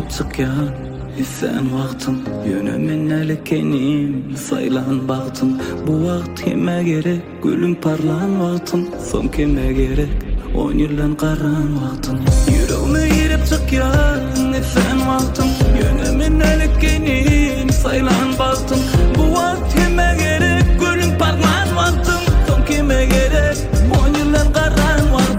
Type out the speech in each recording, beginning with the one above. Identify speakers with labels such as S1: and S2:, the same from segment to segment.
S1: girip çıkyan sen vaktin yönümün elkenim saylan baktın. Bu vakt kime gerek gülüm parlan vaktin. Son kime gerek 10 yıldan karan vaktin. Yüreğime girip çıkyan sen vaktin yönümün elkenim saylan baktın. Bu vakt kime gerek gülüm parlan vaktin. Son kime gerek 10 yıldan karan vaktin.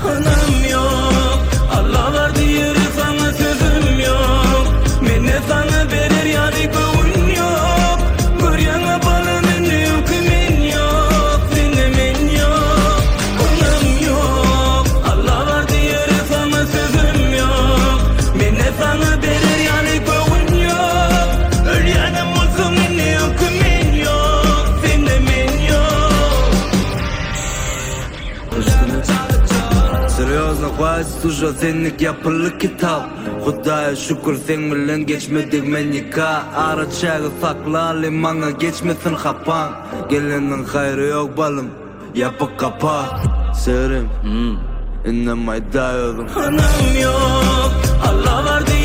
S1: Anam yok, Allah var diyor sana sözüm yok. Mene sana verir yani kavun yok. Görüyen balının yok, men yok, men yok. Anam yok, Allah var diyor sana sözüm yok. Mene sana verir yani kavun yok. Ölüyenim olsun men yok, men yok, men yok.
S2: Серьезно, хватит уже ценник, я пылы kitap. Худая şükür sen bilen geçmedik men nikah. Araçağı saklalı mana geçmesin hapan. Gelenin hayrı yok balım, yapık kapak. Severim, innemay dayıyorum.
S1: Anam yok, Allah var diye